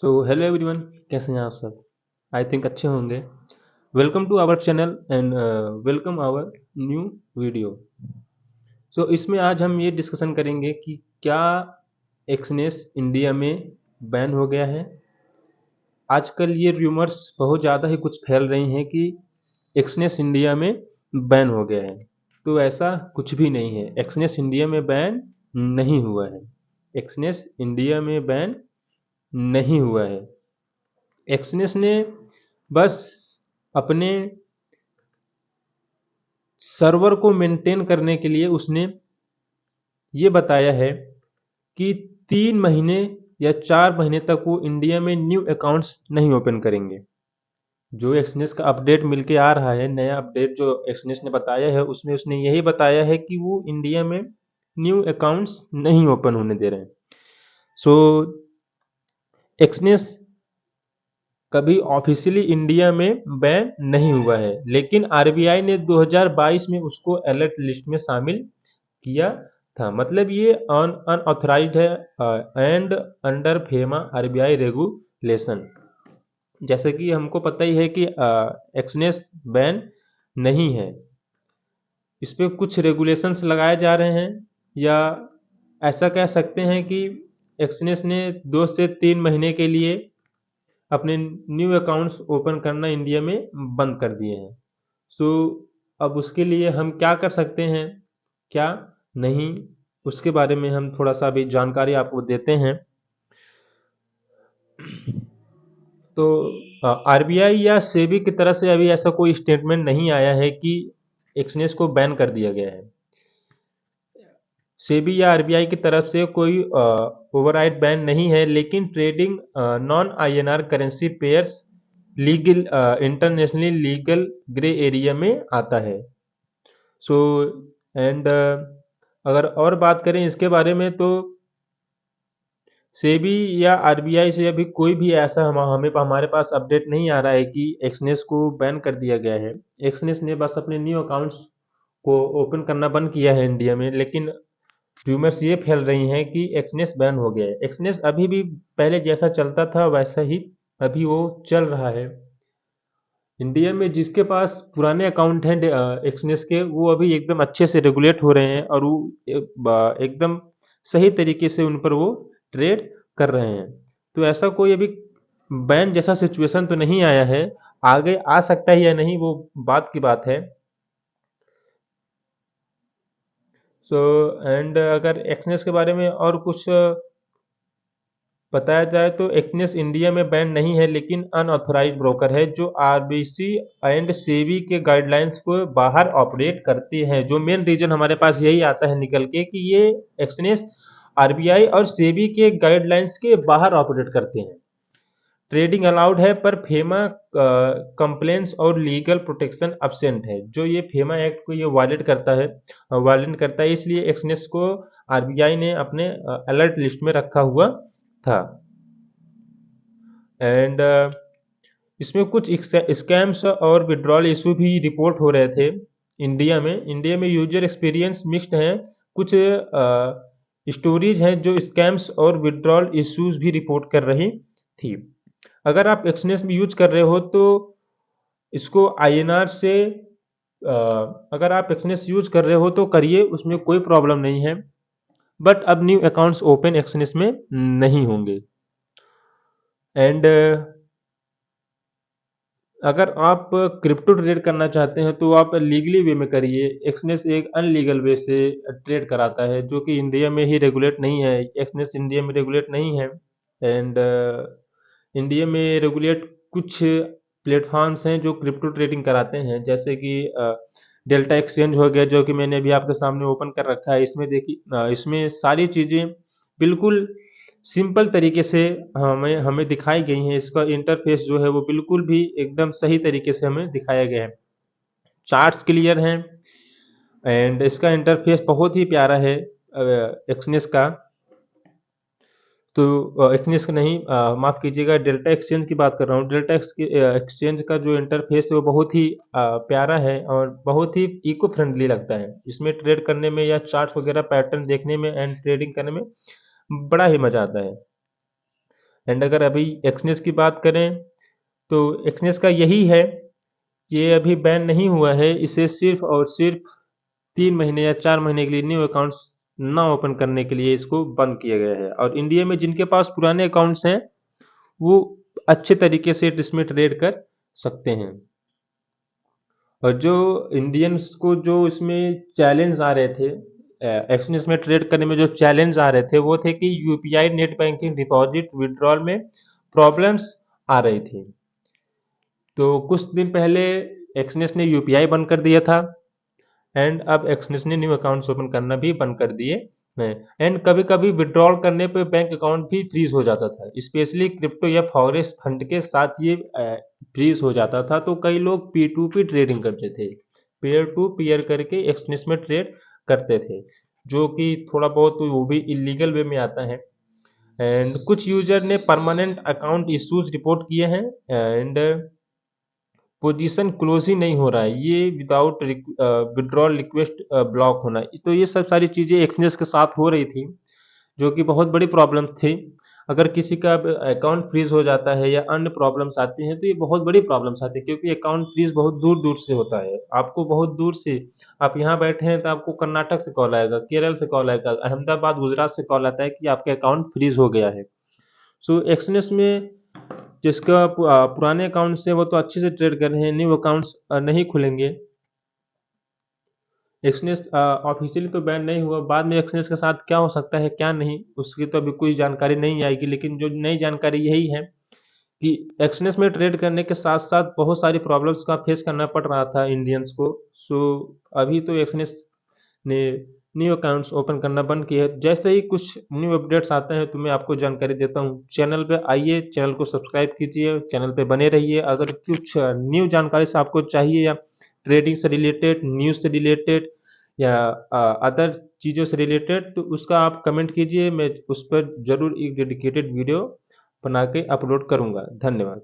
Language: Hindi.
सो हेलो एवरीवन, कैसे हैं आप सब? आई थिंक अच्छे होंगे। Welcome to our channel and welcome our new video. So इसमें आज हम ये डिस्कशन करेंगे कि क्या एक्सनेस इंडिया में बैन हो गया है। आजकल ये रूमर्स बहुत ज़्यादा ही कुछ फैल रही हैं कि एक्सनेस इंडिया में बैन हो गया है। तो ऐसा कुछ भी नहीं है, एक्सनेस इंडिया में बैन नहीं हुआ है। एक्सनेस इंडिया में बैन नहीं हुआ है। एक्सनेस ने बस अपने सर्वर को मेंटेन करने के लिए उसने ये बताया है कि 3 महीने या 4 महीने तक वो इंडिया में न्यू अकाउंट्स नहीं ओपन करेंगे। जो एक्सनेस का अपडेट मिलके आ रहा है, नया अपडेट जो एक्सनेस ने बताया है, उसमें उसने यही बताया है कि वो इंडिया में न्यू अकाउंट्स नहीं ओपन होने दे रहे हैं। सो एक्सनेस कभी ऑफिशियली इंडिया में बैन नहीं हुआ है, लेकिन आरबीआई ने 2022 में उसको अलर्ट लिस्ट में शामिल किया था। मतलब ये अनऑथराइज्ड है and under FEMA RBI regulation. जैसे कि हमको पता ही है कि एक्सनेस बैन नहीं है, इस पे कुछ रेगुलेशंस लगाए जा रहे हैं, या ऐसा कह सकते हैं कि एक्सनेस ने 2 से 3 महीने के लिए अपने न्यू अकाउंट्स ओपन करना इंडिया में बंद कर दिए हैं। सो अब उसके लिए हम क्या कर सकते हैं, क्या नहीं, उसके बारे में हम थोड़ा सा अभी जानकारी आपको देते हैं। तो आरबीआई या सेबी की तरफ से अभी ऐसा कोई स्टेटमेंट नहीं आया है कि एक्सनेस को बैन कर दिया गया है। सेबी या आरबीआई की तरफ से कोई ओवरराइड बैन नहीं है, लेकिन trading non INR currency pairs legal internationally legal grey area में आता है। सो एंड अगर और बात करें इसके बारे में, तो सेबी या आरबीआई से अभी कोई भी ऐसा हमें हमारे पास अपडेट नहीं आ रहा है कि एक्सनेस को बैन कर दिया गया है। एक्सनेस ने बस अपने न्यू अकाउंट्स को ओपन करना बंद किया है इंडिया में, लेकिन रूमर्स ये फैल रही हैं कि एक्सनेस बैन हो गया है। एक्सनेस अभी भी पहले जैसा चलता था वैसा ही अभी वो चल रहा है। इंडिया में जिसके पास पुराने अकाउंट हैं एक्सनेस के, वो अभी एकदम अच्छे से रेगुलेट हो रहे हैं और वो एकदम सही तरीके से उन पर वो ट्रेड कर रहे हैं। तो ऐसा कोई अभी बैन जैसा सिचुएशन तो नहीं आया है। आगे आ सकता है या नहीं, वो बात की बात है। सो एंड अगर एक्सनेस के बारे में और कुछ बताया जाए, तो एक्सनेस इंडिया में बैन नहीं है, लेकिन अनऑथराइज्ड ब्रोकर है जो आरबीसी एंड सेबी के गाइडलाइंस को बाहर ऑपरेट करती है। जो मेन रीजन हमारे पास यही आता है निकल के कि ये एक्सनेस आरबीआई और सेबी के गाइडलाइंस के बाहर ऑपरेट करते हैं। ट्रेडिंग अलाउड है, पर फेमा कंप्लेंट्स और लीगल प्रोटेक्शन अब्सेंट है। जो ये फेमा एक्ट को ये वायलेट करता है, इसलिए एक्सनेस को आरबीआई ने अपने अलर्ट लिस्ट में रखा हुआ था। एंड इसमें कुछ स्कैम्स और विड्रॉल इशू भी रिपोर्ट हो रहे थे इंडिया में यूजर एक्सपीरियंस मिक्स्ड है। कुछ स्टोरीज हैं जो स्कैम्स और विड्रॉल इश्यूज भी रिपोर्ट कर रही थी। अगर आप एक्सनेस में यूज कर रहे हो तो इसको आईएनआर से अगर आप एक्सनेस यूज कर रहे हो तो करिए, उसमें कोई प्रॉब्लम नहीं है। बट अब न्यू अकाउंट्स ओपन एक्सनेस में नहीं होंगे। एंड अगर आप क्रिप्टो ट्रेड करना चाहते हैं तो आप लीगली वे में करिए। एक्सनेस एक अनलीगल वे से ट्रेड कराता है, जो कि इंडिया में ही रेगुलेट नहीं है। एक्सनेस इंडिया में रेगुलेट नहीं है। एंड इंडिया में रेगुलेट कुछ प्लेटफॉर्म्स हैं जो क्रिप्टो ट्रेडिंग कराते हैं, जैसे कि डेल्टा एक्सचेंज हो गया, जो कि मैंने अभी आपके सामने ओपन कर रखा है। इसमें देखिए इसमें सारी चीज़ें बिल्कुल सिंपल तरीके से हमें हमें दिखाई गई हैं। इसका इंटरफेस जो है वो बिल्कुल भी एकदम सही तरीके से हमें दिखाया गया है। चार्ट्स क्लियर हैं एंड इसका इंटरफेस बहुत ही प्यारा है एक्सनेस का। तो एक्सनेस का नहीं, माफ़ कीजिएगा, डेल्टा एक्सचेंज की बात कर रहा हूँ। डेल्टा एक्सचेंज का जो इंटरफेस है वो बहुत ही प्यारा है और बहुत ही इको फ्रेंडली लगता है। इसमें ट्रेड करने में या चार्ट वगैरह पैटर्न देखने में एंड ट्रेडिंग करने में बड़ा ही मज़ा आता है। एंड अगर अभी एक्सनेस की बात करें तो एक्सनेस का यही है, ये अभी बैन नहीं हुआ है, इसे सिर्फ और सिर्फ 3 महीने या 4 महीने के लिए न्यू अकाउंट्स ना ओपन करने के लिए इसको बंद किया गया है। और इंडिया में जिनके पास पुराने अकाउंट्स हैं वो अच्छे तरीके से इसमें ट्रेड कर सकते हैं। और जो इंडियंस को जो इसमें चैलेंज आ रहे थे, एक्सचेंज में ट्रेड करने में जो चैलेंज आ रहे थे वो थे कि UPI net banking deposit withdrawal में प्रॉब्लम्स आ रही थी। तो कुछ दिन पहले एक्सनेस ने यूपीआई बंद कर दिया था एंड अब एक्सनेस ने न्यू अकाउंट्स ओपन करना भी बंद कर दिए हैं। एंड कभी कभी विड्रॉल करने पे बैंक अकाउंट भी फ्रीज हो जाता था, स्पेशली क्रिप्टो या फॉरेक्स फंड के साथ ये फ्रीज हो जाता था। तो कई लोग पी टू पी ट्रेडिंग करते थे, पेयर टू पेयर करके एक्सनेस में ट्रेड करते थे, जो कि थोड़ा बहुत तो वो भी इलीगल वे में आता है। एंड कुछ यूजर ने परमानेंट अकाउंट इश्यूज रिपोर्ट किए हैं एंड पोजीशन क्लोज ही नहीं हो रहा है, ये विदाउट विड्रॉल रिक्वेस्ट ब्लॉक होना। तो ये सब सारी चीज़ें एक्सचेंज के साथ हो रही थी, जो कि बहुत बड़ी प्रॉब्लम थी। अगर किसी का अकाउंट फ्रीज हो जाता है या अन्य प्रॉब्लम्स आती हैं तो ये बहुत बड़ी प्रॉब्लम्स आती है, क्योंकि अकाउंट फ्रीज बहुत दूर दूर से होता है। आपको बहुत दूर से, आप यहाँ बैठे हैं तो आपको कर्नाटक से कॉल आएगा, केरल से कॉल आएगा, अहमदाबाद गुजरात से कॉल आता है कि आपके अकाउंट फ्रीज हो गया है। सो एक्सनेस में जिसका पुराने अकाउंट्स है वो तो अच्छे से ट्रेड कर रहे हैं, न्यू अकाउंट्स नहीं खुलेंगे। एक्सनेस ऑफिशियली तो बैन नहीं हुआ, बाद में एक्सनेस के साथ क्या हो सकता है क्या नहीं उसकी तो अभी कोई जानकारी नहीं आएगी। लेकिन जो नई जानकारी यही है कि एक्सनेस में ट्रेड करने के साथ साथ बहुत सारी प्रॉब्लम्स का फेस करना पड़ रहा था इंडियंस को। सो अभी तो एक्सनेस ने न्यू अकाउंट्स ओपन करना बंद किया है। जैसे ही कुछ न्यू अपडेट्स आते हैं तो मैं आपको जानकारी देता हूँ। चैनल पे आइए, चैनल को सब्सक्राइब कीजिए, चैनल पे बने रहिए। अगर कुछ न्यू जानकारी से आपको चाहिए या ट्रेडिंग से रिलेटेड, न्यूज़ से रिलेटेड या अदर चीज़ों से रिलेटेड, तो उसका आप कमेंट कीजिए, मैं उस पर ज़रूर एक डेडिकेटेड वीडियो बना के अपलोड करूँगा। धन्यवाद।